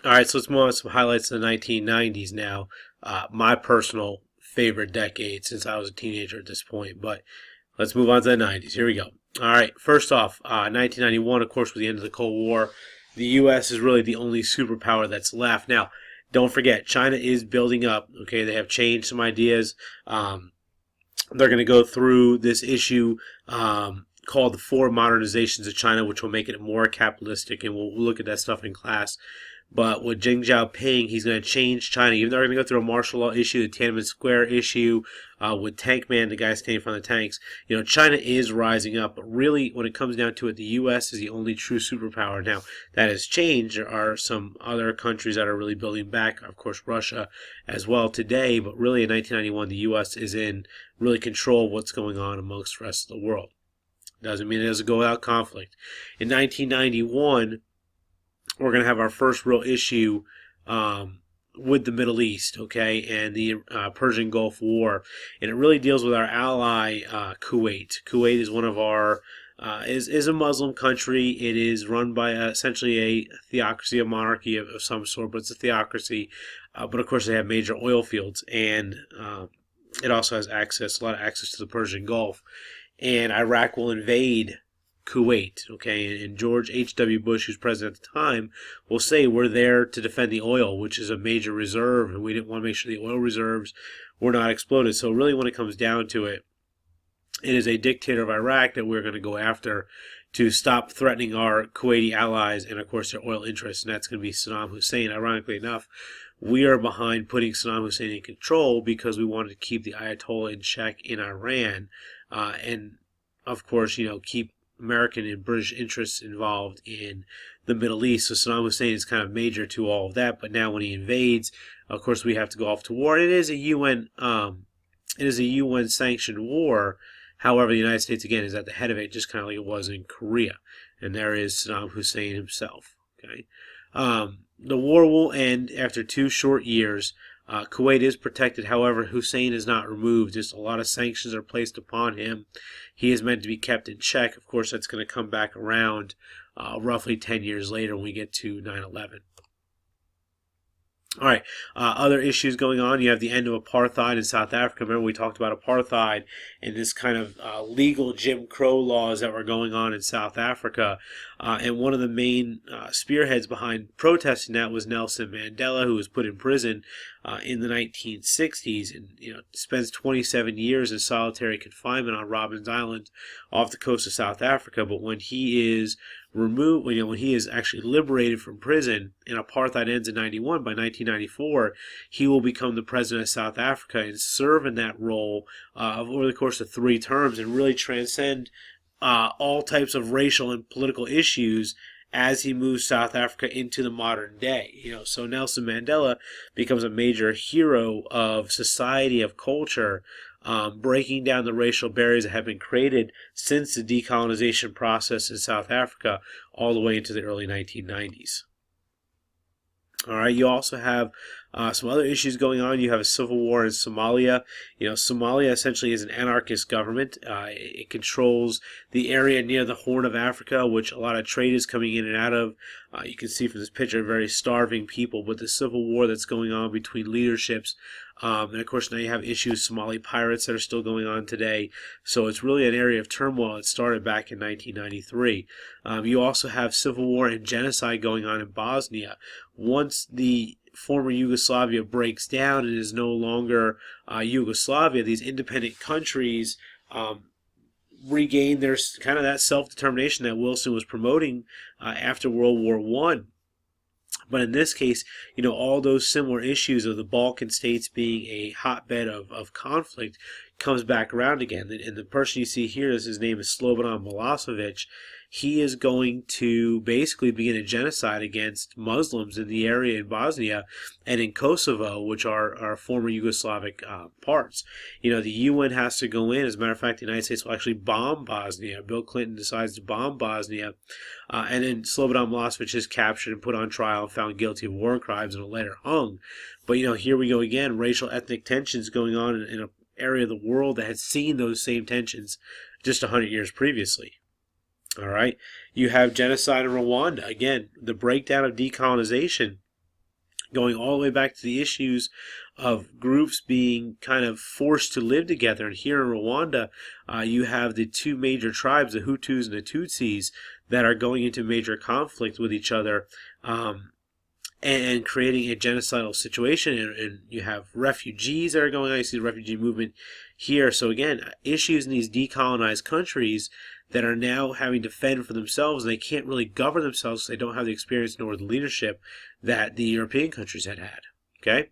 All right, so let's move on to some highlights of the 1990s now. My personal favorite decade since I was a teenager at this point. But let's move on to the 90s. Here we go. All right, first off, 1991, of course, was the end of the Cold War. The U.S. is really the only superpower that's left. Now, don't forget, China is building up. Okay, they have changed some ideas. They're going to go through this issue called the Four Modernizations of China, which will make it more capitalistic, and we'll look at that stuff in class. But with Deng Xiaoping, he's going to change China. Even though they're going to go through a martial law issue, the Tiananmen Square issue, with Tank Man, the guy standing in front of the tanks. China is rising up. But really, when it comes down to it, the U.S. is the only true superpower. Now, that has changed. There are some other countries that are really building back. Of course, Russia as well today. But really, in 1991, the U.S. is in really control of what's going on amongst the rest of the world. Doesn't mean it doesn't go without conflict. In 1991, we're going to have our first real issue with the Middle East, okay, and the Persian Gulf War. And it really deals with our ally, Kuwait. Kuwait is one of our, is a Muslim country. It is run by essentially a theocracy, a monarchy of some sort, but it's a theocracy. But of course, they have major oil fields, and it also has a lot of access to the Persian Gulf. And Iraq will invade Kuwait, okay, and George H.W. Bush, who's president at the time, will say we're there to defend the oil, which is a major reserve, and we didn't want to make sure the oil reserves were not exploded. So really, when it comes down to it, it is a dictator of Iraq that we're going to go after to stop threatening our Kuwaiti allies and, of course, their oil interests, and that's going to be Saddam Hussein. Ironically enough, we are behind putting Saddam Hussein in control because we wanted to keep the Ayatollah in check in Iran, and, of course, keep American and British interests involved in the Middle East. So Saddam Hussein is kind of major to all of that. But now when he invades, of course, we have to go off to war. And it is a UN sanctioned war. However, the United States again is at the head of it, just kind of like it was in Korea. And there is Saddam Hussein himself. Okay, the war will end after 2 short years. Kuwait is protected. However, Hussein is not removed. Just a lot of sanctions are placed upon him. He is meant to be kept in check. Of course, that's going to come back around roughly 10 years later when we get to 9/11. All right, other issues going on. You have the end of apartheid in South Africa. Remember, we talked about apartheid and this kind of legal Jim Crow laws that were going on in South Africa. And one of the main spearheads behind protesting that was Nelson Mandela, who was put in prison in the 1960s and spends 27 years in solitary confinement on Robben Island off the coast of South Africa. But when he is removed, when he is actually liberated from prison and apartheid ends in 91, by 1994, he will become the president of South Africa and serve in that role over the course of 3 terms and really transcend all types of racial and political issues as he moves South Africa into the modern day. So Nelson Mandela becomes a major hero of society, of culture, breaking down the racial barriers that have been created since the decolonization process in South Africa all the way into the early 1990s. All right, you also have some other issues going on. You have a civil war in Somalia. Somalia essentially is an anarchist government. It controls the area near the Horn of Africa, which a lot of trade is coming in and out of. You can see from this picture, very starving people. But the civil war that's going on between leaderships, and of course now you have issues, Somali pirates that are still going on today. So it's really an area of turmoil. It started back in 1993. You also have civil war and genocide going on in Bosnia. Once the former Yugoslavia breaks down and is no longer Yugoslavia, these independent countries regain their kind of that self-determination that Wilson was promoting after World War I. But in this case, all those similar issues of the Balkan states being a hotbed of conflict comes back around again. And the person you see here, his name is Slobodan Milosevic. He is going to basically begin a genocide against Muslims in the area in Bosnia and in Kosovo, which are former Yugoslavic parts. The UN has to go in. As a matter of fact, the United States will actually bomb Bosnia. Bill Clinton decides to bomb Bosnia, and then Slobodan Milosevic is captured and put on trial and found guilty of war crimes and later hung. But here we go again, racial ethnic tensions going on in an area of the world that had seen those same tensions just 100 years previously. All right, you have genocide in Rwanda. Again, the breakdown of decolonization going all the way back to the issues of groups being kind of forced to live together. And here in Rwanda, you have the two major tribes, the Hutus and the Tutsis, that are going into major conflict with each other, and creating a genocidal situation. And you have refugees that are going on. You see the refugee movement here. So again, issues in these decolonized countries that are now having to fend for themselves, and they can't really govern themselves because they don't have the experience nor the leadership that the European countries had. Okay?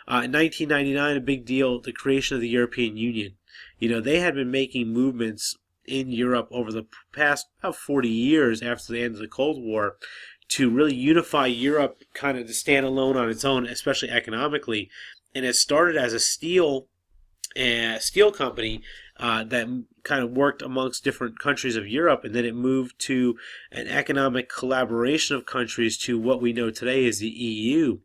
In 1999, a big deal, the creation of the European Union. They had been making movements in Europe over the past about 40 years after the end of the Cold War to really unify Europe, kind of to stand alone on its own, especially economically. And it started as a steel company that kind of worked amongst different countries of Europe, and then it moved to an economic collaboration of countries to what we know today as the EU.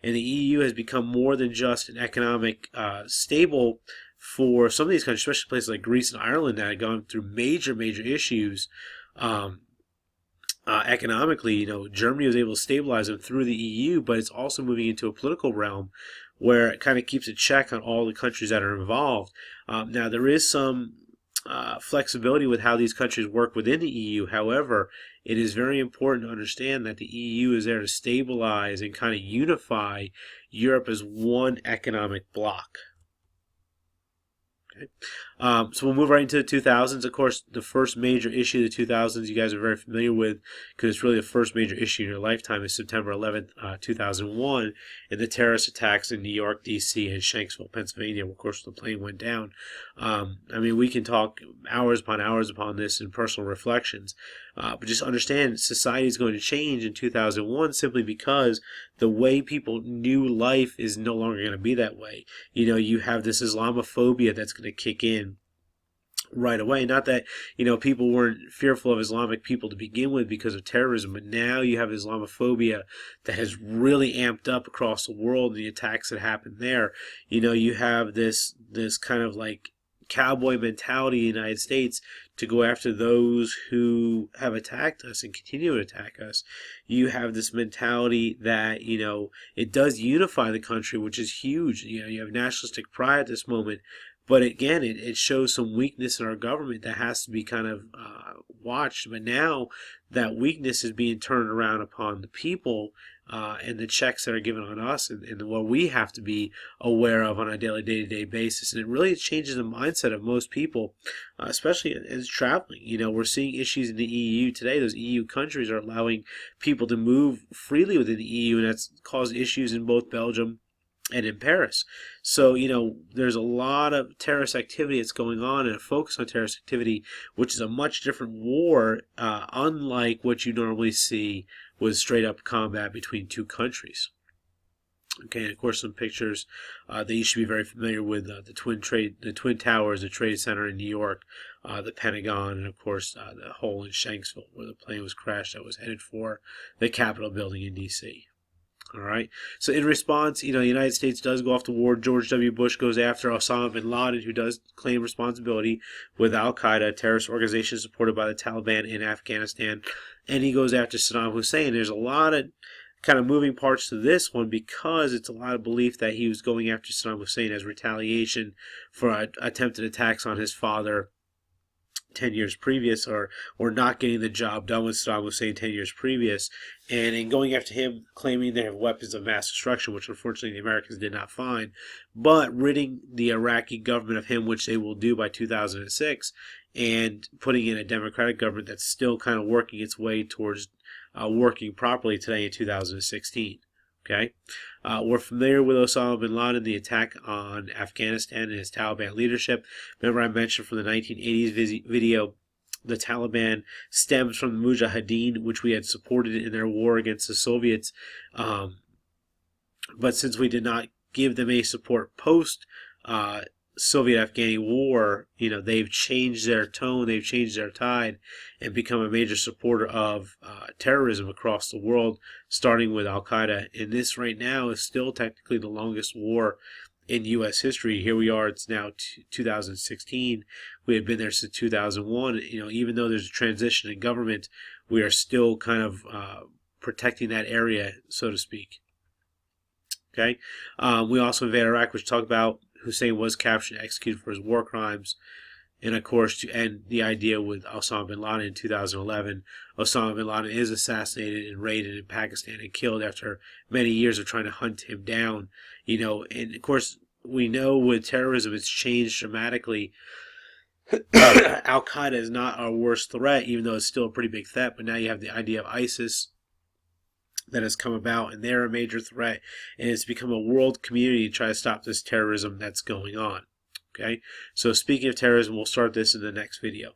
And the EU has become more than just an economic stable for some of these countries, especially places like Greece and Ireland that have gone through major issues economically. Germany was able to stabilize them through the EU, but it's also moving into a political realm where it kind of keeps a check on all the countries that are involved. Now, there is some flexibility with how these countries work within the EU. However, it is very important to understand that the EU is there to stabilize and kind of unify Europe as one economic bloc. Okay. So we'll move right into the 2000s. Of course, the first major issue of the 2000s you guys are very familiar with because it's really the first major issue in your lifetime is September 11th, 2001, and the terrorist attacks in New York, D.C., and Shanksville, Pennsylvania, where, of course, the plane went down. We can talk hours upon hours upon this in personal reflections, but just understand society is going to change in 2001 simply because the way people knew life is no longer going to be that way. You have this Islamophobia that's going to kick in right away. Not that, people weren't fearful of Islamic people to begin with because of terrorism, but now you have Islamophobia that has really amped up across the world, the attacks that happened there. You have this kind of like cowboy mentality in the United States to go after those who have attacked us and continue to attack us. You have this mentality that, it does unify the country, which is huge. You have nationalistic pride at this moment. But again, it shows some weakness in our government that has to be kind of watched. But now that weakness is being turned around upon the people and the checks that are given on us and what we have to be aware of on a daily, day-to-day basis. And it really changes the mindset of most people, especially as traveling. We're seeing issues in the EU today. Those EU countries are allowing people to move freely within the EU, and that's caused issues in both Belgium and in Paris. So, there's a lot of terrorist activity that's going on and a focus on terrorist activity, which is a much different war, unlike what you normally see with straight up combat between two countries. Okay, and of course some pictures that you should be very familiar with, the Twin Towers, the Trade Center in New York, the Pentagon, and of course the hole in Shanksville where the plane was crashed that was headed for the Capitol building in D.C. All right. So in response, the United States does go off to war. George W. Bush goes after Osama bin Laden, who does claim responsibility with Al-Qaeda, a terrorist organization supported by the Taliban in Afghanistan. And he goes after Saddam Hussein. There's a lot of kind of moving parts to this one because it's a lot of belief that he was going after Saddam Hussein as retaliation for attempted attacks on his father 10 years previous, or not getting the job done with Saddam Hussein 10 years previous, and in going after him, claiming they have weapons of mass destruction, which unfortunately the Americans did not find, but ridding the Iraqi government of him, which they will do by 2006, and putting in a democratic government that's still kind of working its way towards working properly today in 2016. Okay, we're familiar with Osama bin Laden, the attack on Afghanistan and his Taliban leadership. Remember I mentioned from the 1980s video, the Taliban stems from the Mujahideen, which we had supported in their war against the Soviets. But since we did not give them any support post Soviet-Afghani war, they've changed their tone, they've changed their tide, and become a major supporter of terrorism across the world, starting with Al-Qaeda. And this right now is still technically the longest war in U.S. history. Here we are, it's now 2016. We had been there since 2001. Even though there's a transition in government, we are still kind of protecting that area, so to speak. Okay, we also invaded Iraq, which talked about Hussein was captured and executed for his war crimes. And of course, to end the idea with Osama bin Laden in 2011, Osama bin Laden is assassinated and raided in Pakistan and killed after many years of trying to hunt him down. And of course, we know with terrorism it's changed dramatically. Al Qaeda is not our worst threat, even though it's still a pretty big threat. But now you have the idea of ISIS that has come about, and they're a major threat, and it's become a world community to try to stop this terrorism that's going on. Okay, so speaking of terrorism, we'll start this in the next video.